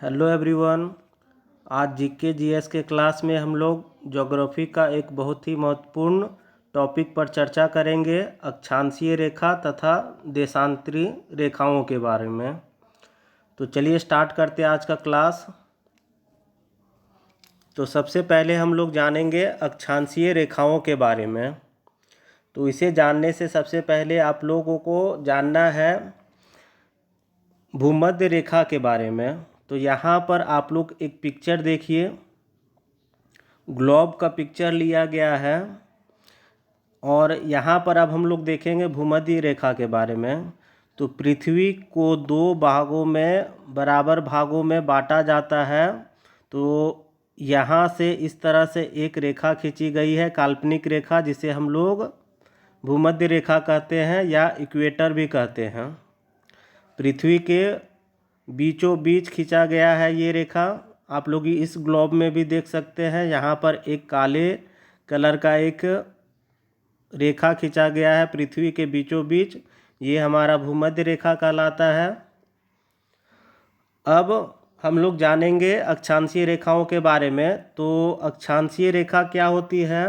Hello everyone. आज GK GS के class में हम लोग ज्योग्राफी का एक बहुत ही महत्वपूर्ण टॉपिक पर चर्चा करेंगे, अक्षांशीय रेखा तथा देशांतरी रेखाओं के बारे में। तो चलिए स्टार्ट करते हैं आज का क्लास। तो सबसे पहले हम लोग जानेंगे अक्षांशीय रेखाओं के बारे में। तो इसे जानने से सबसे पहले आप लोगों को जानना है भूमध्य रेखा के बारे में। तो यहाँ पर आप लोग एक पिक्चर देखिए, ग्लोब का पिक्चर लिया गया है और यहाँ पर अब हम लोग देखेंगे भूमध्य रेखा के बारे में। तो पृथ्वी को दो भागों में बराबर भागों में बांटा जाता है। तो यहाँ से इस तरह से एक रेखा खींची गई है, काल्पनिक रेखा, जिसे हम लोग भूमध्य रेखा कहते हैं या इक्वेटर भी कहते हैं। पृथ्वी के बीचों बीच खींचा गया है ये रेखा। आप लोग इस ग्लोब में भी देख सकते हैं, यहाँ पर एक काले कलर का एक रेखा खींचा गया है पृथ्वी के बीचों बीच। ये हमारा भूमध्य रेखा कहलाता है। अब हम लोग जानेंगे अक्षांशीय रेखाओं के बारे में। तो अक्षांशीय रेखा क्या होती है?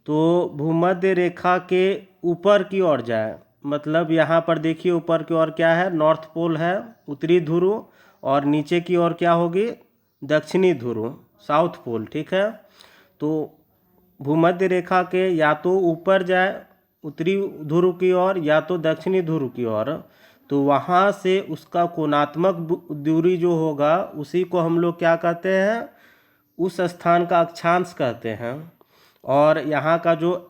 तो भूमध्य रेखा के ऊपर की ओर जाए, मतलब यहाँ पर देखिए ऊपर की ओर क्या है, नॉर्थ पोल है, उत्तरी ध्रुव, और नीचे की ओर क्या होगी, दक्षिणी ध्रुव, साउथ पोल। ठीक है। तो भूमध्य रेखा के या तो ऊपर जाए उत्तरी ध्रुव की ओर या तो दक्षिणी ध्रुव की ओर, तो वहाँ से उसका कोणात्मक दूरी जो होगा उसी को हम लोग क्या कहते हैं, उस स्थान का अक्षांश कहते हैं। और यहाँ का जो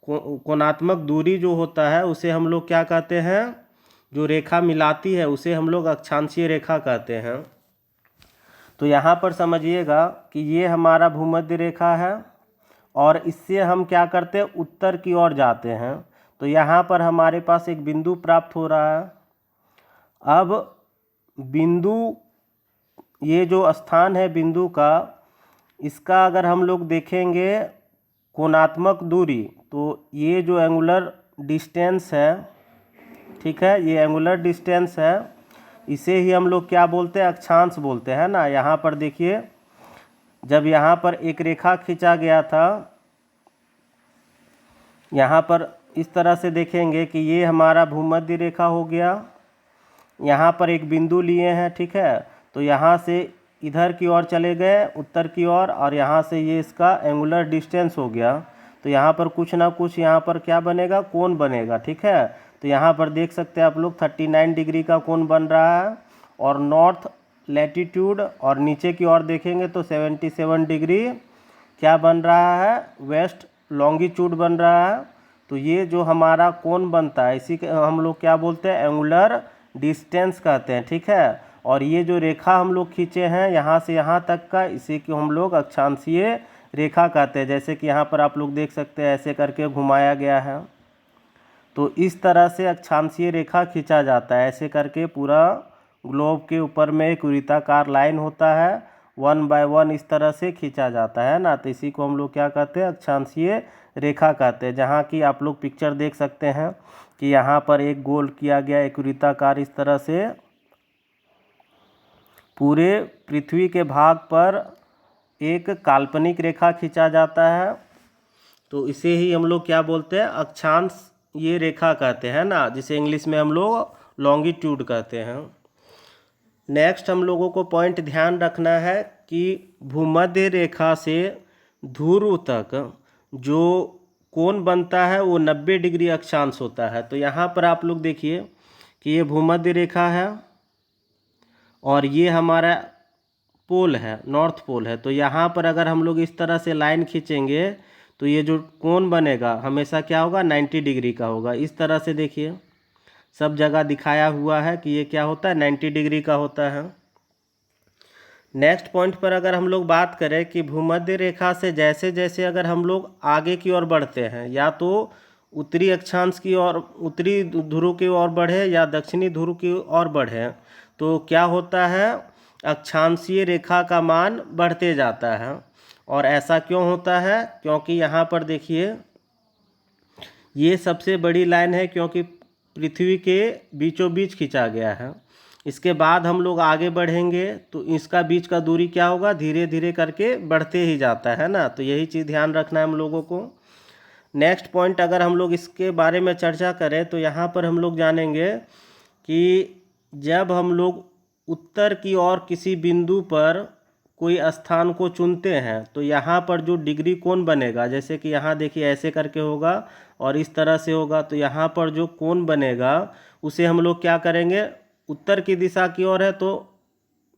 कोणात्मक दूरी जो होता है उसे हम लोग क्या कहते हैं, जो रेखा मिलाती है उसे हम लोग अक्षांशीय रेखा कहते हैं। तो यहाँ पर समझिएगा कि ये हमारा भूमध्य रेखा है और इससे हम क्या करते हैं, उत्तर की ओर जाते हैं। तो यहाँ पर हमारे पास एक बिंदु प्राप्त हो रहा है। अब बिंदु, ये जो स्थान है बिंदु का, इसका अगर हम लोग देखेंगे कोणात्मक दूरी, तो ये जो एंगुलर डिस्टेंस है, ठीक है, ये एंगुलर डिस्टेंस है, इसे ही हम लोग क्या बोलते हैं, अक्षांश बोलते हैं ना। यहाँ पर देखिए, जब यहाँ पर एक रेखा खींचा गया था, यहाँ पर इस तरह से देखेंगे कि ये हमारा भूमध्य रेखा हो गया। यहाँ पर एक बिंदु लिए हैं, ठीक है। तो यहाँ से इधर की ओर चले गए उत्तर की ओर, और यहाँ से ये इसका एंगुलर डिस्टेंस हो गया। तो यहाँ पर कुछ ना कुछ यहाँ पर क्या बनेगा, कोण बनेगा। ठीक है। तो यहाँ पर देख सकते हैं आप लोग 39 डिग्री का कोण बन रहा है, और नॉर्थ लैटिट्यूड, और नीचे की ओर देखेंगे तो 77 डिग्री क्या बन रहा है, वेस्ट लॉन्गिट्यूड बन रहा है। तो ये जो हमारा कोण बनता है इसी के हम लोग क्या बोलते हैं, एंगुलर डिस्टेंस कहते हैं। ठीक है। और ये जो रेखा हम लोग खींचे हैं यहाँ से यहाँ तक का, इसी को हम लोग अक्षांशीय रेखा कहते हैं। जैसे कि यहाँ पर आप लोग देख सकते हैं ऐसे करके घुमाया गया है। तो इस तरह से अक्षांशीय रेखा खींचा जाता है, ऐसे करके पूरा ग्लोब के ऊपर में एक वृत्ताकार लाइन होता है, 1 बाय 1 इस तरह से खींचा जाता है ना। तो इसी को हम लोग क्या कहते हैं, अक्षांशीय रेखा कहते हैं। जहाँ की आप लोग पिक्चर देख सकते हैं कि यहाँ पर एक गोल किया गया, एक वृत्ताकार, इस तरह से पूरे पृथ्वी के भाग पर एक काल्पनिक रेखा खींचा जाता है। तो इसे ही हम लोग क्या बोलते हैं, अक्षांश ये रेखा कहते हैं ना, जिसे इंग्लिश में हम लोग लॉन्गिट्यूड कहते हैं। नेक्स्ट हम लोगों को पॉइंट ध्यान रखना है कि भूमध्य रेखा से ध्रुव तक जो कोण बनता है वो 90 डिग्री अक्षांश होता है। तो यहाँ पर आप लोग देखिए कि ये भूमध्य रेखा है और ये हमारा पोल है, नॉर्थ पोल है। तो यहाँ पर अगर हम लोग इस तरह से लाइन खींचेंगे तो ये जो कोण बनेगा हमेशा क्या होगा, 90 डिग्री का होगा। इस तरह से देखिए सब जगह दिखाया हुआ है कि ये क्या होता है, 90 डिग्री का होता है। नेक्स्ट पॉइंट पर अगर हम लोग बात करें कि भूमध्य रेखा से जैसे जैसे अगर हम लोग आगे की ओर बढ़ते हैं, या तो उत्तरी अक्षांश की ओर, उत्तरी ध्रुव की ओर बढ़े या दक्षिणी ध्रुव की ओर बढ़े, तो क्या होता है, अक्षांशीय रेखा का मान बढ़ते जाता है। और ऐसा क्यों होता है, क्योंकि यहाँ पर देखिए ये सबसे बड़ी लाइन है, क्योंकि पृथ्वी के बीचों बीच खींचा गया है। इसके बाद हम लोग आगे बढ़ेंगे तो इसका बीच का दूरी क्या होगा, धीरे धीरे करके बढ़ते ही जाता है ना। तो यही चीज़ ध्यान रखना है हम लोगों को। नेक्स्ट पॉइंट अगर हम लोग इसके बारे में चर्चा करें तो यहाँ पर हम लोग जानेंगे कि जब हम लोग उत्तर की ओर किसी बिंदु पर कोई स्थान को चुनते हैं तो यहाँ पर जो डिग्री कोण बनेगा, जैसे कि यहाँ देखिए ऐसे करके होगा और इस तरह से होगा, तो यहाँ पर जो कोण बनेगा उसे हम लोग क्या करेंगे, उत्तर की दिशा की ओर है तो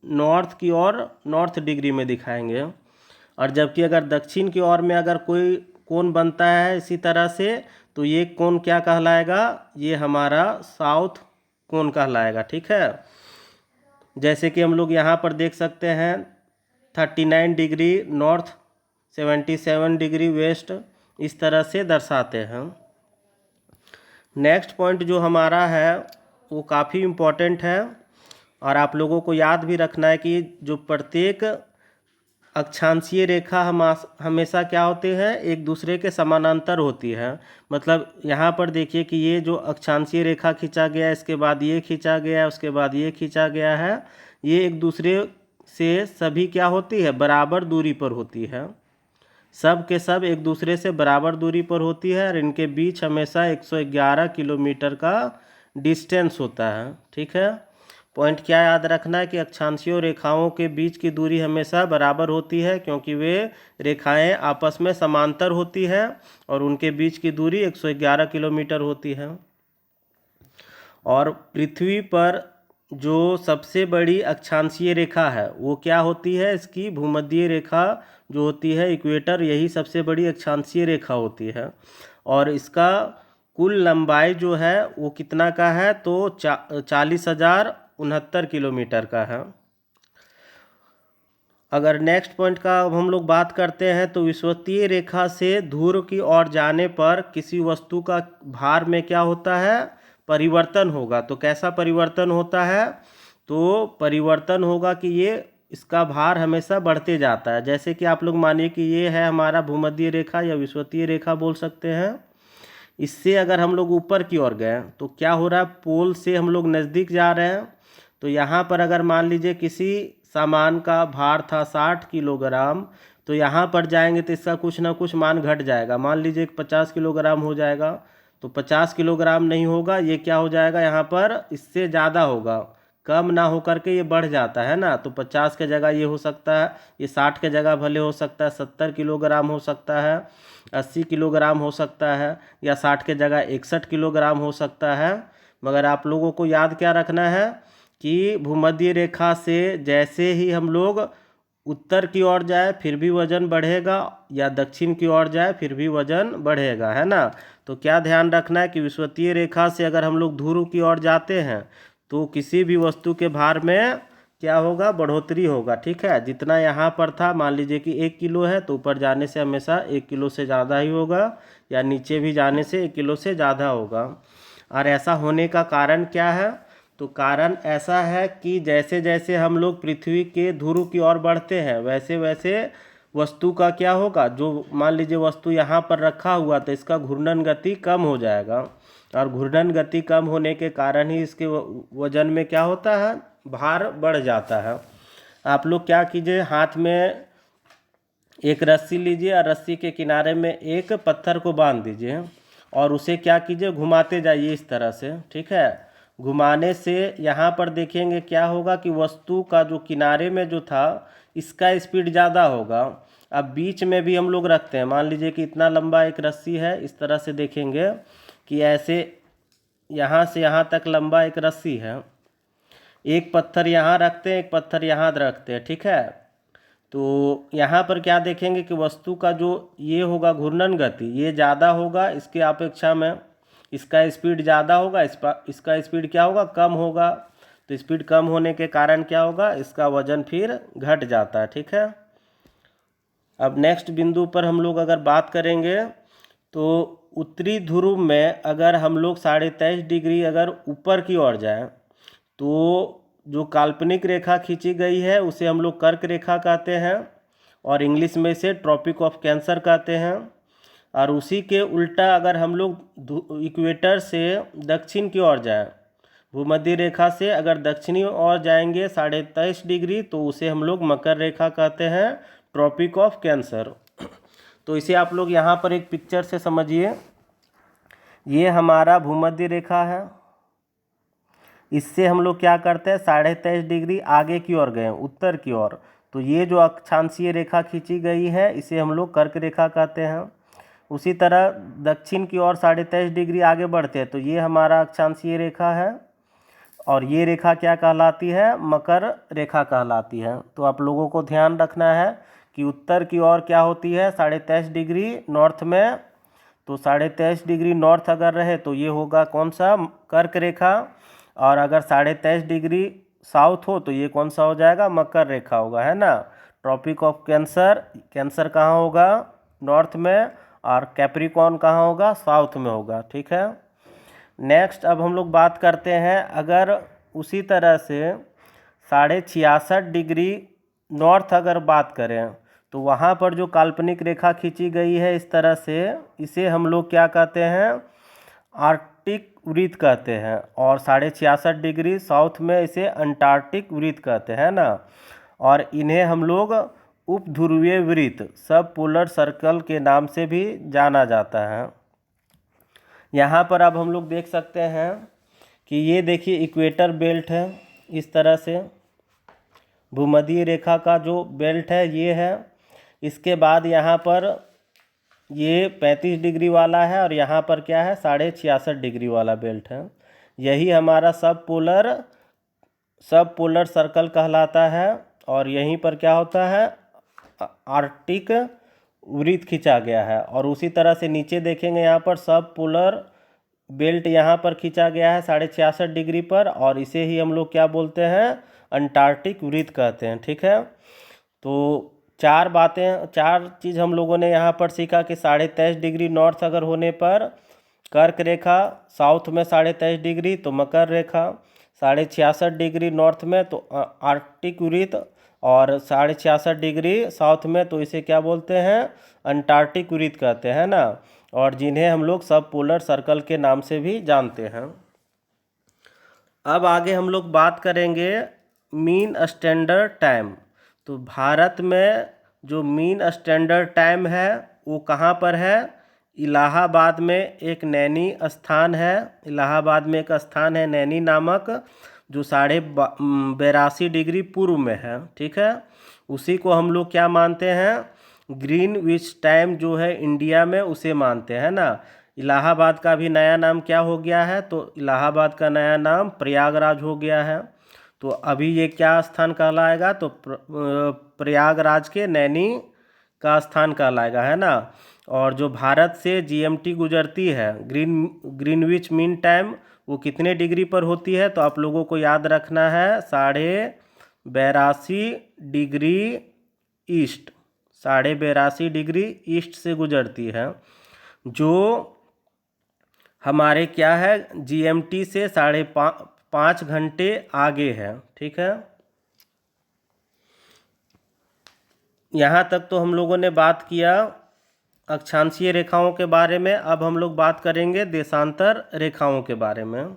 नॉर्थ की ओर नॉर्थ डिग्री में दिखाएंगे। और जबकि अगर दक्षिण की ओर में अगर कोई कोण बनता है इसी तरह से तो ये कोण क्या कहलाएगा, ये हमारा साउथ कोण कहलाएगा। ठीक है, जैसे कि हम लोग यहाँ पर देख सकते हैं 39 डिग्री नॉर्थ, 77 डिग्री वेस्ट, इस तरह से दर्शाते हैं। नेक्स्ट पॉइंट जो हमारा है वो काफ़ी इम्पोर्टेंट है और आप लोगों को याद भी रखना है कि जो प्रत्येक अक्षांशीय रेखा हमेशा क्या होते हैं, एक दूसरे के समानांतर होती है। मतलब यहाँ पर देखिए कि ये जो अक्षांशीय रेखा खींचा गया है, इसके बाद ये खींचा गया है, उसके बाद ये खींचा गया है, ये एक दूसरे से सभी क्या होती है, बराबर दूरी पर होती है। सब के सब एक दूसरे से बराबर दूरी पर होती है और इनके बीच हमेशा 111 किलोमीटर का डिस्टेंस होता है। ठीक है, पॉइंट क्या याद रखना है कि अक्षांशीय रेखाओं के बीच की दूरी हमेशा बराबर होती है क्योंकि वे रेखाएं आपस में समांतर होती है और उनके बीच की दूरी 111 किलोमीटर होती है। और पृथ्वी पर जो सबसे बड़ी अक्षांशीय रेखा है वो क्या होती है, इसकी भूमध्य रेखा जो होती है, इक्वेटर, यही सबसे बड़ी अक्षांशीय रेखा होती है। और इसका कुल लंबाई जो है वो कितना का है, तो 40,069 किलोमीटर का है। अगर नेक्स्ट पॉइंट का अब हम लोग बात करते हैं तो विषुवतीय रेखा से ध्रुव की ओर जाने पर किसी वस्तु का भार में क्या होता है, परिवर्तन होगा। तो कैसा परिवर्तन होता है, तो परिवर्तन होगा कि ये इसका भार हमेशा बढ़ते जाता है। जैसे कि आप लोग मानिए कि ये है हमारा भूमध्य रेखा या विषुवतीय रेखा बोल सकते हैं। इससे अगर हम लोग ऊपर की ओर गए तो क्या हो रहा है, पोल से हम लोग नज़दीक जा रहे हैं। तो यहाँ पर अगर मान लीजिए किसी सामान का भार था 60 किलोग्राम, तो यहाँ पर जाएंगे तो इसका कुछ ना कुछ मान घट जाएगा। मान लीजिए 50 किलोग्राम हो जाएगा, तो 50 किलोग्राम नहीं होगा, ये क्या हो जाएगा, यहाँ पर इससे ज़्यादा होगा, कम ना हो करके ये बढ़ जाता है ना। तो 50 के जगह ये हो सकता है, ये 60 के जगह भले हो सकता है 70 किलोग्राम हो सकता है, 80 किलोग्राम हो सकता है, या 60 के जगह 61 किलोग्राम हो सकता है। मगर आप लोगों को याद क्या रखना है कि भूमध्य रेखा से जैसे ही हम लोग उत्तर की ओर जाए फिर भी वजन बढ़ेगा, या दक्षिण की ओर जाए फिर भी वजन बढ़ेगा, है ना। तो क्या ध्यान रखना है कि विषुवतीय रेखा से अगर हम लोग ध्रुव की ओर जाते हैं तो किसी भी वस्तु के भार में क्या होगा, बढ़ोतरी होगा। ठीक है, जितना यहाँ पर था, मान लीजिए कि 1 किलो है तो ऊपर जाने से हमेशा 1 किलो से ज़्यादा ही होगा, या नीचे भी जाने से 1 किलो से ज़्यादा होगा। और ऐसा होने का कारण क्या है, तो कारण ऐसा है कि जैसे जैसे हम लोग पृथ्वी के ध्रुव की ओर बढ़ते हैं वैसे वैसे वस्तु का क्या होगा, जो मान लीजिए वस्तु यहाँ पर रखा हुआ तो इसका घूर्णन गति कम हो जाएगा, और घूर्णन गति कम होने के कारण ही इसके वजन में क्या होता है, भार बढ़ जाता है। आप लोग क्या कीजिए, हाथ में एक रस्सी लीजिए और रस्सी के किनारे में एक पत्थर को बांध दीजिए और उसे क्या कीजिए, घुमाते जाइए इस तरह से। ठीक है, घुमाने से यहाँ पर देखेंगे क्या होगा कि वस्तु का जो किनारे में जो था इसका स्पीड ज़्यादा होगा। अब बीच में भी हम लोग रखते हैं, मान लीजिए कि इतना लंबा एक रस्सी है, इस तरह से देखेंगे कि ऐसे यहाँ से यहाँ तक लंबा एक रस्सी है, एक पत्थर यहाँ रखते हैं, एक पत्थर यहाँ रखते हैं। ठीक है, तो यहाँ पर क्या देखेंगे कि वस्तु का जो ये होगा घूर्णन गति, ये ज़्यादा होगा इसके अपेक्षा में, इसका स्पीड ज़्यादा होगा, इसका स्पीड क्या होगा, कम होगा। तो स्पीड कम होने के कारण क्या होगा, इसका वजन फिर घट जाता है। ठीक है, अब नेक्स्ट बिंदु पर हम लोग अगर बात करेंगे तो उत्तरी ध्रुव में अगर हम लोग 23.5 डिग्री अगर ऊपर की ओर जाएं तो जो काल्पनिक रेखा खींची गई है उसे हम लोग कर्क रेखा कहते हैं, और इंग्लिश में इसे ट्रॉपिक ऑफ कैंसर कहते हैं। और उसी के उल्टा अगर हम लोग इक्वेटर से दक्षिण की ओर जाएं भूमध्य रेखा से अगर दक्षिणी ओर जाएंगे 23.5 डिग्री तो उसे हम लोग मकर रेखा कहते हैं, ट्रॉपिक ऑफ कैंसर। तो इसे आप लोग यहाँ पर एक पिक्चर से समझिए। ये हमारा भूमध्य रेखा है, इससे हम लोग क्या करते हैं 23.5 डिग्री आगे की ओर गए, उत्तर की ओर। तो ये जो अक्षांशीय रेखा खींची गई है इसे हम लोग कर्क रेखा कहते हैं। उसी तरह दक्षिण की ओर 23.5 डिग्री आगे बढ़ते हैं तो ये हमारा अक्षांशीय रेखा है, और ये रेखा क्या कहलाती है, मकर रेखा कहलाती है। तो आप लोगों को ध्यान रखना है कि उत्तर की ओर क्या होती है 23.5 डिग्री नॉर्थ में, तो 23.5 डिग्री नॉर्थ अगर रहे तो ये होगा कौन सा, कर्क रेखा। और अगर 23.5 डिग्री साउथ हो तो ये कौन सा हो जाएगा, मकर रेखा होगा, है ना। ट्रॉपिक ऑफ कैंसर, कैंसर कहाँ होगा, नॉर्थ में, और कैप्रिकॉर्न कहाँ होगा, साउथ में होगा, ठीक है। नेक्स्ट अब हम लोग बात करते हैं, अगर उसी तरह से 66.5 डिग्री नॉर्थ अगर बात करें तो वहाँ पर जो काल्पनिक रेखा खींची गई है इस तरह से, इसे हम लोग क्या कहते हैं, आर्कटिक वृत्त कहते हैं। और 66.5 डिग्री साउथ में इसे अंटार्कटिक वृत्त कहते हैं ना। और इन्हें हम लोग उपध्रुवीय वृत्त, सब पोलर सर्कल के नाम से भी जाना जाता है। यहाँ पर अब हम लोग देख सकते हैं कि ये देखिए इक्वेटर बेल्ट है, इस तरह से भूमध्य रेखा का जो बेल्ट है ये है। इसके बाद यहाँ पर ये 35 डिग्री वाला है, और यहाँ पर क्या है 66.5 डिग्री वाला बेल्ट है। यही हमारा सब पोलर सर्कल कहलाता है। और यहीं पर क्या होता है, आर्कटिक वृत्त खींचा गया है। और उसी तरह से नीचे देखेंगे यहाँ पर सब पोलर बेल्ट यहाँ पर खींचा गया है 66.5 डिग्री पर, और इसे ही हम लोग क्या बोलते हैं, अंटार्कटिक वृत्त कहते हैं, ठीक है। तो चार चीज़ हम लोगों ने यहाँ पर सीखा कि 23.5 डिग्री नॉर्थ अगर होने पर कर्क रेखा, साउथ में 23.5 डिग्री तो मकर रेखा, 66.5 डिग्री नॉर्थ में तो आर्कटिक वृत्त, और 66.5 डिग्री साउथ में तो इसे क्या बोलते हैं, अंटार्कटिक वृत्त कहते हैं ना। और जिन्हें हम लोग सब पोलर सर्कल के नाम से भी जानते हैं। अब आगे हम लोग बात करेंगे मीन स्टैंडर्ड टाइम। तो भारत में जो मीन स्टैंडर्ड टाइम है वो कहाँ पर है, इलाहाबाद में एक नैनी स्थान है। इलाहाबाद में एक स्थान है नैनी नामक, जो 82.5 डिग्री पूर्व में है, ठीक है। उसी को हम लोग क्या मानते हैं, ग्रीनविच टाइम जो है इंडिया में उसे मानते हैं ना। इलाहाबाद का भी नया नाम क्या हो गया है, तो इलाहाबाद का नया नाम प्रयागराज हो गया है। तो अभी ये क्या स्थान कहलाएगा, तो प्रयागराज के नैनी का स्थान कहलाएगा, है ना। और जो भारत से जीएमटी गुजरती है, ग्रीनविच मीन टाइम, वो कितने डिग्री पर होती है, तो आप लोगों को याद रखना है 82.5 डिग्री ईस्ट, 82.5 डिग्री ईस्ट से गुजरती है, जो हमारे क्या है जीएमटी से 5.5 घंटे आगे है, ठीक है। यहाँ तक तो हम लोगों ने बात किया अक्षांशीय रेखाओं के बारे में। अब हम लोग बात करेंगे देशांतर रेखाओं के बारे में।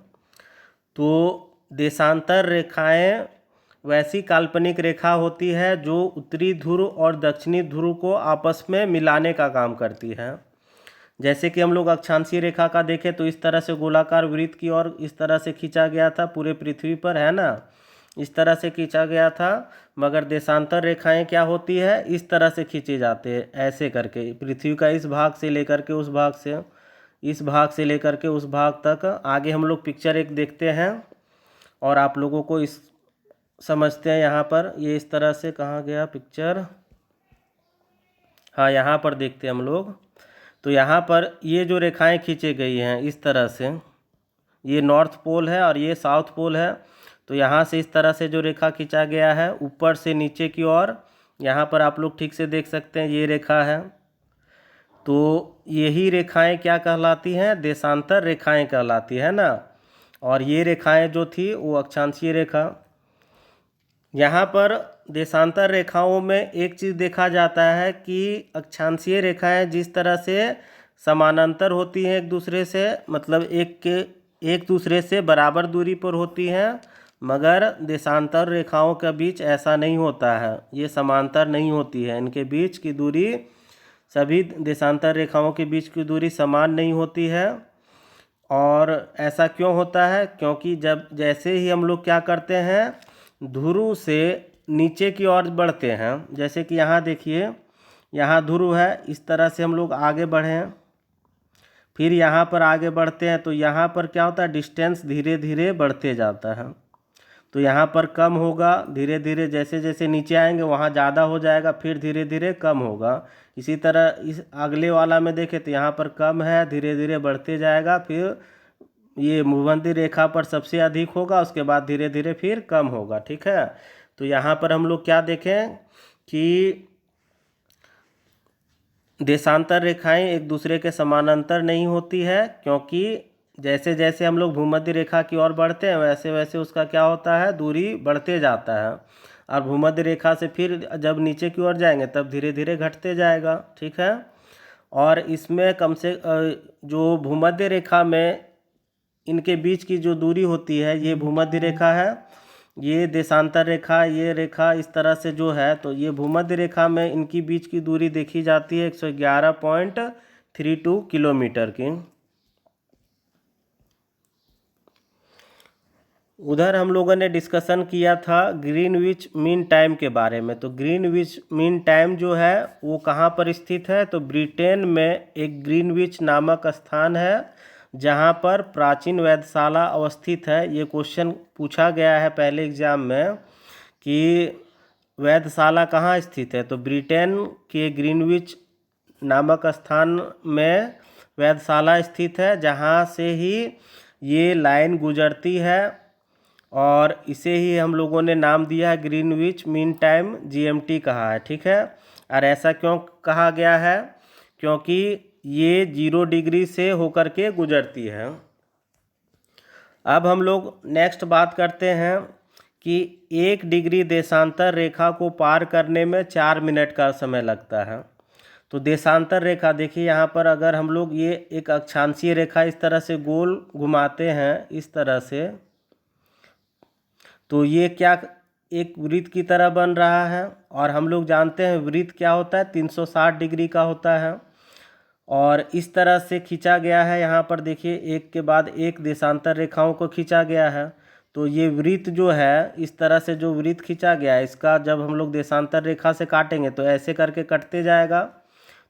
तो देशांतर रेखाएं वैसी काल्पनिक रेखा होती है जो उत्तरी ध्रुव और दक्षिणी ध्रुव को आपस में मिलाने का काम करती है। जैसे कि हम लोग अक्षांशीय रेखा का देखें तो इस तरह से गोलाकार वृत्त की ओर इस तरह से खींचा गया था पूरे पृथ्वी पर, है ना, इस तरह से खींचा गया था। मगर देशांतर रेखाएं क्या होती है, इस तरह से खींचे जाते हैं, ऐसे करके पृथ्वी का इस भाग से लेकर के उस भाग से, इस भाग से लेकर के उस भाग तक। आगे हम लोग पिक्चर एक देखते हैं और आप लोगों को इस समझते हैं। यहाँ पर ये इस तरह से, कहाँ गया पिक्चर, हाँ यहाँ पर देखते हैं हम लोग। तो यहाँ पर ये जो रेखाएं खींची गई हैं इस तरह से, ये नॉर्थ पोल है और ये साउथ पोल है। तो यहाँ से इस तरह से जो रेखा खींचा गया है ऊपर से नीचे की ओर, यहाँ पर आप लोग ठीक से देख सकते हैं ये रेखा है। तो यही रेखाएं क्या कहलाती हैं, देशांतर रेखाएं कहलाती है ना। और ये रेखाएं जो थी वो अक्षांशीय रेखा। यहाँ पर देशांतर रेखाओं में एक चीज़ देखा जाता है कि अक्षांशीय रेखाएं जिस तरह से समानांतर होती हैं एक दूसरे से, मतलब एक के एक दूसरे से बराबर दूरी पर होती हैं, मगर देशांतर रेखाओं के बीच ऐसा नहीं होता है, ये समांतर नहीं होती है। इनके बीच की दूरी, सभी देशांतर रेखाओं के बीच की दूरी समान नहीं होती है। और ऐसा क्यों होता है? क्योंकि जब जैसे ही हम लोग क्या करते हैं, ध्रुव से नीचे की ओर बढ़ते हैं, जैसे कि यहाँ देखिए, यहाँ ध्रुव है, इस तरह से हम लोग आगे बढ़े, फिर यहाँ पर आगे बढ़ते हैं, तो यहाँ पर क्या होता है, डिस्टेंस धीरे धीरे बढ़ते जाता है। तो यहाँ पर कम होगा धीरे धीरे, जैसे जैसे नीचे आएंगे वहाँ ज़्यादा हो जाएगा, फिर धीरे धीरे कम होगा। इसी तरह इस अगले वाला में देखें तो यहाँ पर कम है, धीरे धीरे बढ़ते जाएगा, फिर ये भूमध्य रेखा पर सबसे अधिक होगा, उसके बाद धीरे धीरे फिर कम होगा। ठीक है, तो यहाँ पर हम लोग क्या देखें कि देशांतर रेखाएं एक दूसरे के समानांतर नहीं होती है, क्योंकि जैसे जैसे हम लोग भूमध्य रेखा की ओर बढ़ते हैं वैसे वैसे उसका क्या होता है, दूरी बढ़ते जाता है। और भूमध्य रेखा से फिर जब नीचे की ओर जाएंगे तब धीरे धीरे घटते जाएगा। ठीक है, और इसमें कम से जो भूमध्य रेखा में इनके बीच की जो दूरी होती है, ये भूमध्य रेखा है, ये देशांतर रेखा, ये रेखा इस तरह से जो है, तो ये भूमध्य रेखा में इनकी बीच की दूरी देखी जाती है 111.32 किलोमीटर की। उधर हम लोगों ने डिस्कशन किया था ग्रीनविच मीन टाइम के बारे में। तो ग्रीनविच मीन टाइम जो है वो कहाँ पर स्थित है? तो ब्रिटेन में एक ग्रीनविच नामक स्थान है जहाँ पर प्राचीन वेधशाला अवस्थित है। ये क्वेश्चन पूछा गया है पहले एग्जाम में कि वेधशाला कहाँ स्थित है, तो ब्रिटेन के ग्रीनविच नामक स्थान में वेधशाला स्थित है, जहाँ से ही ये लाइन गुजरती है, और इसे ही हम लोगों ने नाम दिया है ग्रीनविच मीन टाइम, जीएमटी कहा है। ठीक है, और ऐसा क्यों कहा गया है? क्योंकि ये 0 डिग्री से होकर के गुजरती है। अब हम लोग नेक्स्ट बात करते हैं कि 1 डिग्री देशांतर रेखा को पार करने में 4 मिनट का समय लगता है। तो देशांतर रेखा देखिए, यहाँ पर अगर हम लोग ये एक अक्षांशीय रेखा इस तरह से गोल घुमाते हैं इस तरह से, तो ये क्या एक वृत्त की तरह बन रहा है। और हम लोग जानते हैं वृत्त क्या होता है, 360 डिग्री का होता है, और इस तरह से खींचा गया है। यहाँ पर देखिए एक के बाद एक देशांतर रेखाओं को खींचा गया है। तो ये वृत्त जो है, इस तरह से जो वृत्त खींचा गया है, इसका जब हम लोग देशांतर रेखा से काटेंगे तो ऐसे करके कटते जाएगा।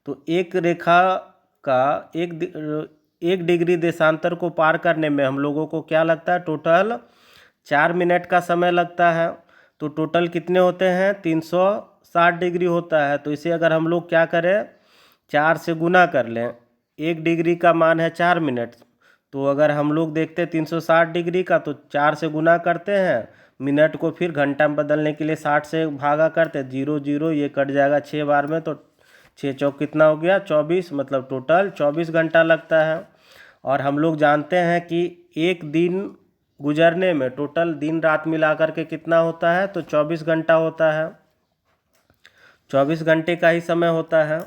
तो एक रेखा का एक डिग्री देशांतर को पार करने में हम लोगों को क्या लगता है, टोटल 4 मिनट का समय लगता है। तो टोटल कितने होते हैं, 360 डिग्री होता है। तो इसे अगर हम लोग क्या करें, 4 से गुना कर लें, 1 डिग्री का मान है 4 मिनट, तो अगर हम लोग देखते हैं 360 डिग्री का, तो 4 से गुना करते हैं, मिनट को फिर घंटा में बदलने के लिए 60 से भागा करते हैं, 0 0 ये कट जाएगा 6 बार में, तो 6 चौक कितना हो गया, 24, मतलब टोटल 24 घंटा लगता है। और हम लोग जानते हैं कि एक दिन गुजरने में टोटल दिन रात मिला करके कितना होता है, तो 24 घंटा होता है, 24 घंटे का ही समय होता है।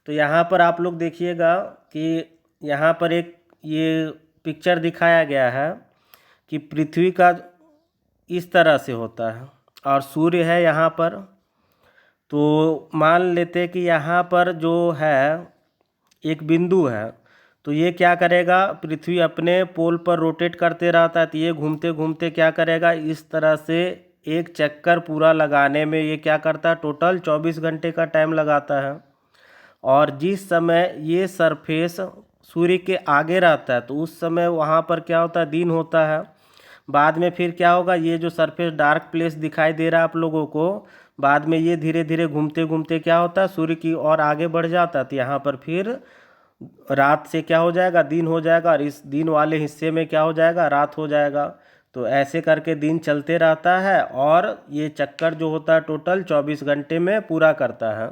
तो यहाँ पर आप लोग देखिएगा कि यहाँ पर एक ये पिक्चर दिखाया गया है कि पृथ्वी का इस तरह से होता है और सूर्य है यहाँ पर। तो मान लेते हैं कि यहाँ पर जो है एक बिंदु है, तो ये क्या करेगा, पृथ्वी अपने पोल पर रोटेट करते रहता है, तो ये घूमते घूमते क्या करेगा, इस तरह से एक चक्कर पूरा लगाने में ये क्या करता है, टोटल 24 घंटे का टाइम लगाता है। और जिस समय ये सरफेस सूर्य के आगे रहता है तो उस समय वहाँ पर क्या होता है, दिन होता है। बाद में फिर क्या होगा, ये जो सरफेस डार्क प्लेस दिखाई दे रहा है आप लोगों को, बाद में ये धीरे धीरे घूमते घूमते क्या होता है, सूर्य की ओर आगे बढ़ जाता है। तो यहाँ पर फिर रात से क्या हो जाएगा, दिन हो जाएगा, और इस दिन वाले हिस्से में क्या हो जाएगा, रात हो जाएगा। तो ऐसे करके दिन चलते रहता है और ये चक्कर जो होता है टोटल 24 घंटे में पूरा करता है।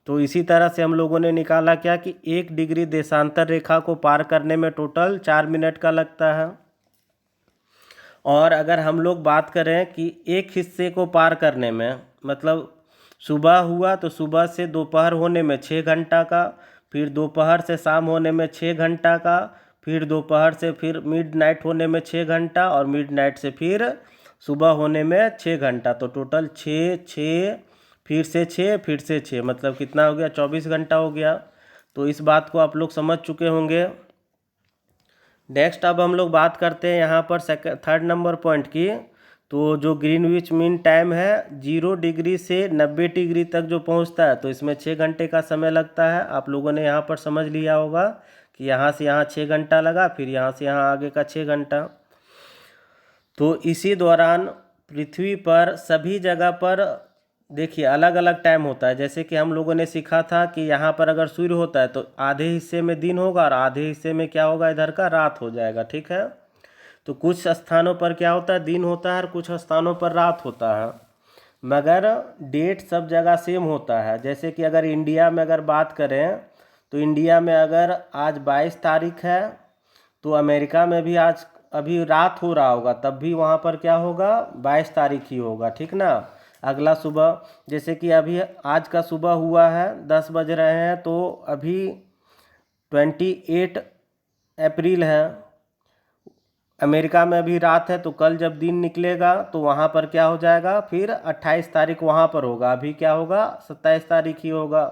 तो इसी तरह से हम लोगों ने निकाला क्या कि 1 डिग्री देशांतर रेखा को पार करने में टोटल 4 मिनट का लगता है। और अगर हम लोग बात करें कि एक हिस्से को पार करने में, मतलब सुबह हुआ तो सुबह से दोपहर होने में 6 घंटा का, फिर दोपहर से शाम होने में 6 घंटा का, फिर दोपहर से फिर मिडनाइट होने में 6 घंटा, और मिडनाइट से फिर सुबह होने में 6 घंटा। तो टोटल 6 6 फिर से 6 मतलब कितना हो गया, 24 घंटा हो गया। तो इस बात को आप लोग समझ चुके होंगे। नेक्स्ट अब हम लोग बात करते हैं यहाँ पर थर्ड नंबर पॉइंट की। तो जो ग्रीनविच मीन टाइम है 0 डिग्री से 90 डिग्री तक जो पहुँचता है, तो इसमें 6 घंटे का समय लगता है। आप लोगों ने यहाँ पर समझ लिया होगा कि यहाँ से यहाँ 6 घंटा लगा, फिर यहाँ से यहाँ आगे का 6 घंटा। तो इसी दौरान पृथ्वी पर सभी जगह पर देखिए अलग अलग टाइम होता है। जैसे कि हम लोगों ने सीखा था कि यहाँ पर अगर सूर्य होता है तो आधे हिस्से में दिन होगा और आधे हिस्से में क्या होगा, इधर का रात हो जाएगा, ठीक है। तो कुछ स्थानों पर क्या होता है, दिन होता है, और कुछ स्थानों पर रात होता है, मगर डेट सब जगह सेम होता है। जैसे कि अगर इंडिया में अगर बात करें, तो इंडिया में अगर आज 22 तारीख है, तो अमेरिका में भी आज अभी रात हो रहा होगा, तब भी वहाँ पर क्या होगा, 22 तारीख ही होगा, ठीक ना। अगला सुबह, जैसे कि अभी आज का सुबह हुआ है, 10 बज रहे हैं, तो अभी 28 अप्रैल है। अमेरिका में अभी रात है, तो कल जब दिन निकलेगा तो वहाँ पर क्या हो जाएगा, फिर 28 तारीख वहाँ पर होगा, अभी क्या होगा, 27 तारीख ही होगा।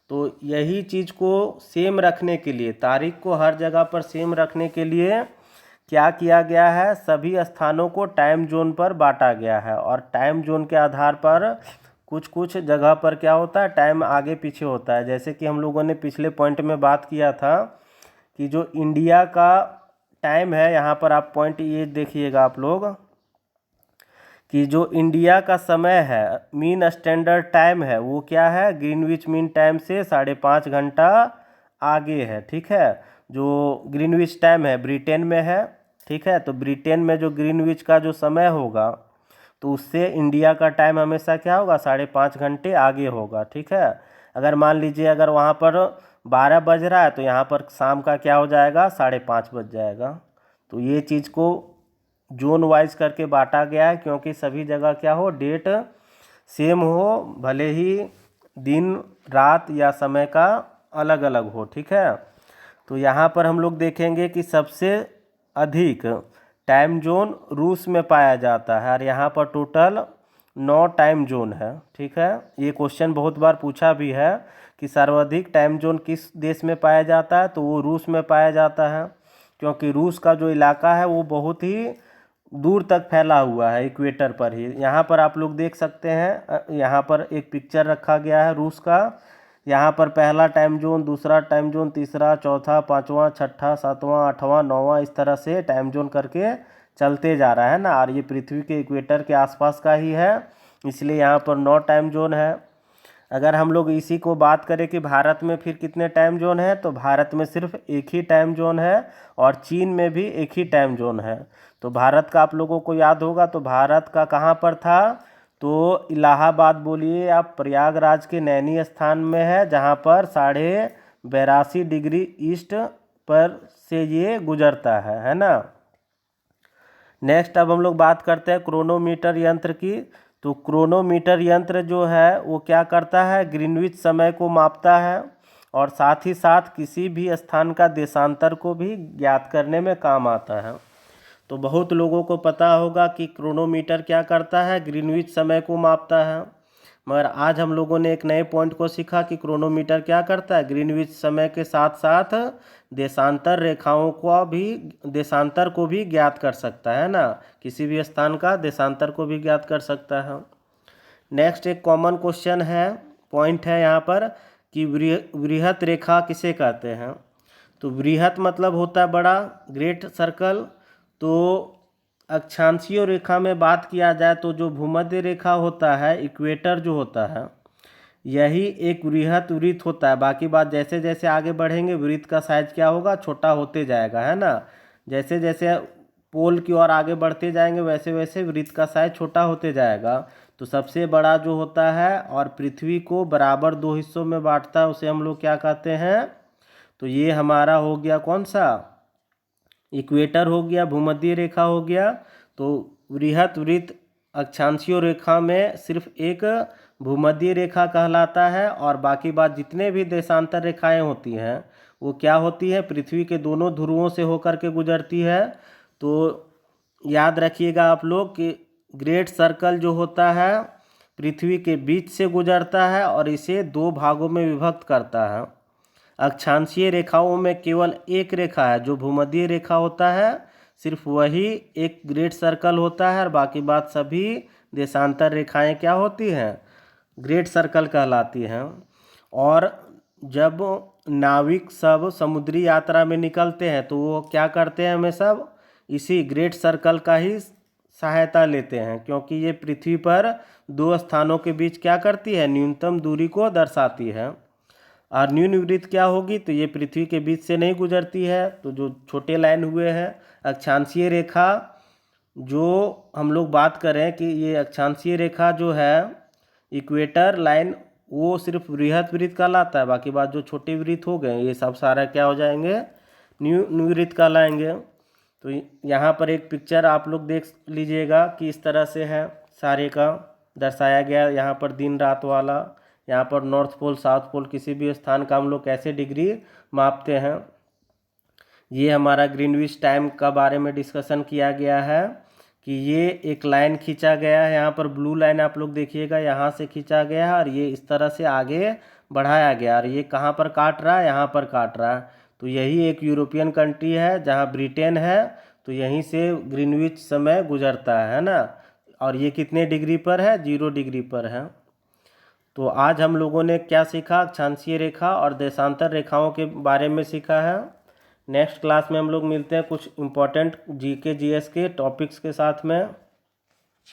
तो यही चीज़ को सेम रखने के लिए, तारीख को हर जगह पर सेम रखने के लिए क्या किया गया है, सभी स्थानों को टाइम जोन पर बांटा गया है। और टाइम जोन के आधार पर कुछ कुछ जगह पर क्या होता है, टाइम आगे पीछे होता है। जैसे कि हम लोगों ने पिछले पॉइंट में बात किया था कि जो इंडिया का टाइम है, यहाँ पर आप पॉइंट ये देखिएगा आप लोग, कि जो इंडिया का समय है, मीन स्टैंडर्ड टाइम है, वो क्या है, ग्रीनविच मीन टाइम से 5.5 घंटा आगे है, ठीक है। जो ग्रीनविच टाइम है ब्रिटेन में है, ठीक है। तो ब्रिटेन में जो ग्रीनविच का जो समय होगा, तो उससे इंडिया का टाइम हमेशा क्या होगा, 5.5 घंटे आगे होगा, ठीक है। अगर मान लीजिए अगर वहाँ पर 12 बज रहा है, तो यहाँ पर शाम का क्या हो जाएगा, 5:30 बज जाएगा। तो ये चीज़ को जोन वाइज करके बांटा गया है, क्योंकि सभी जगह क्या हो, डेट सेम हो, भले ही दिन रात या समय का अलग अलग हो, ठीक है। तो यहाँ पर हम लोग देखेंगे कि सबसे अधिक टाइम जोन रूस में पाया जाता है, और यहाँ पर टोटल 9 टाइम जोन है, ठीक है। ये क्वेश्चन बहुत बार पूछा भी है कि सर्वाधिक टाइम जोन किस देश में पाया जाता है, तो वो रूस में पाया जाता है, क्योंकि रूस का जो इलाका है वो बहुत ही दूर तक फैला हुआ है, इक्वेटर पर ही। यहाँ पर आप लोग देख सकते हैं, यहाँ पर एक पिक्चर रखा गया है रूस का। यहाँ पर पहला टाइम जोन, दूसरा टाइम जोन, तीसरा, चौथा, पाँचवा, छठा, सातवां, आठवां, नौवां, इस तरह से टाइम जोन करके चलते जा रहा है ना। और ये पृथ्वी के इक्वेटर के आसपास का ही है, इसलिए यहाँ पर 9 टाइम जोन है। अगर हम लोग इसी को बात करें कि भारत में फिर कितने टाइम जोन है, तो भारत में सिर्फ एक ही टाइम जोन है, और चीन में भी एक ही टाइम जोन है। तो भारत का आप लोगों को याद होगा, तो भारत का कहाँ पर था, तो इलाहाबाद बोलिए आप, प्रयागराज के नैनी स्थान में है, जहाँ पर 82.5 डिग्री ईस्ट पर से ये गुजरता है ना। नेक्स्ट अब हम लोग बात करते हैं क्रोनोमीटर यंत्र की। तो क्रोनोमीटर यंत्र जो है वो क्या करता है, ग्रीनविच समय को मापता है, और साथ ही साथ किसी भी स्थान का देशांतर को भी ज्ञात करने में काम आता है। तो बहुत लोगों को पता होगा कि क्रोनोमीटर क्या करता है, ग्रीनविच समय को मापता है, मगर आज हम लोगों ने एक नए पॉइंट को सीखा कि क्रोनोमीटर क्या करता है, ग्रीनविच समय के साथ साथ देशांतर रेखाओं को भी, देशांतर को भी ज्ञात कर सकता है ना, किसी भी स्थान का देशांतर को भी ज्ञात कर सकता है। नेक्स्ट एक कॉमन क्वेश्चन है, पॉइंट है यहाँ पर कि वृहत रेखा किसे कहते हैं। तो वृहत मतलब होता है बड़ा, ग्रेट सर्कल। तो अक्षांशीय रेखा में बात किया जाए तो जो भूमध्य रेखा होता है, इक्वेटर जो होता है, यही एक वृहत वृत्त होता है। बाकी बात जैसे जैसे आगे बढ़ेंगे वृत्त का साइज क्या होगा, छोटा होते जाएगा, है ना। जैसे जैसे पोल की ओर आगे बढ़ते जाएंगे वैसे वैसे वृत्त का साइज छोटा होते जाएगा। तो सबसे बड़ा जो होता है और पृथ्वी को बराबर 2 हिस्सों में बांटता है, उसे हम लोग क्या कहते हैं, तो ये हमारा हो गया कौन सा, इक्वेटर हो गया, भूमध्य रेखा हो गया। तो वृहत वृत्त अक्षांशीय रेखा में सिर्फ एक भूमध्य रेखा कहलाता है, और बाकी बात जितने भी देशांतर रेखाएं होती हैं वो क्या होती है, पृथ्वी के दोनों ध्रुवों से होकर के गुजरती है। तो याद रखिएगा आप लोग कि ग्रेट सर्कल जो होता है पृथ्वी के बीच से गुजरता है और इसे दो भागों में विभक्त करता है। अक्षांशीय रेखाओं में केवल एक रेखा है जो भूमध्य रेखा होता है, सिर्फ वही एक ग्रेट सर्कल होता है, और बाकी बात सभी देशांतर रेखाएं क्या होती हैं, ग्रेट सर्कल कहलाती हैं। और जब नाविक सब समुद्री यात्रा में निकलते हैं तो वो क्या करते हैं, हमें सब इसी ग्रेट सर्कल का ही सहायता लेते हैं, क्योंकि ये पृथ्वी पर दो स्थानों के बीच क्या करती है, न्यूनतम दूरी को दर्शाती है। और न्यून वृत्त क्या होगी, तो ये पृथ्वी के बीच से नहीं गुजरती है। तो जो छोटे लाइन हुए हैं अक्षांशीय रेखा, जो हम लोग बात करें कि ये अक्षांशीय रेखा जो है इक्वेटर लाइन, वो सिर्फ बृहत वृत्त कहलाता है, बाकी बात जो छोटे वृत्त हो गए ये सब सारा क्या हो जाएंगे, न्यू वृत्त कहलाएंगे। तो यहाँ पर एक पिक्चर आप लोग देख लीजिएगा कि इस तरह से है, सारे का दर्शाया गया। यहाँ पर दिन रात वाला, यहाँ पर नॉर्थ पोल साउथ पोल, किसी भी स्थान का हम लोग कैसे डिग्री मापते हैं। ये हमारा ग्रीनविच टाइम का बारे में डिस्कशन किया गया है कि ये एक लाइन खींचा गया है, यहाँ पर ब्लू लाइन आप लोग देखिएगा, यहाँ से खींचा गया है और ये इस तरह से आगे बढ़ाया गया, और ये कहाँ पर काट रहा है, यहाँ पर काट रहा है। तो यही एक यूरोपियन कंट्री है जहाँ ब्रिटेन है, तो यहीं से ग्रीनविच समय गुजरता है ना। और ये कितने डिग्री पर है, 0 डिग्री पर है। तो आज हम लोगों ने क्या सीखा, अक्षांशीय रेखा और देशांतर रेखाओं के बारे में सीखा है। नेक्स्ट क्लास में हम लोग मिलते हैं कुछ इम्पोर्टेंट जीके जीएस के टॉपिक्स के साथ में।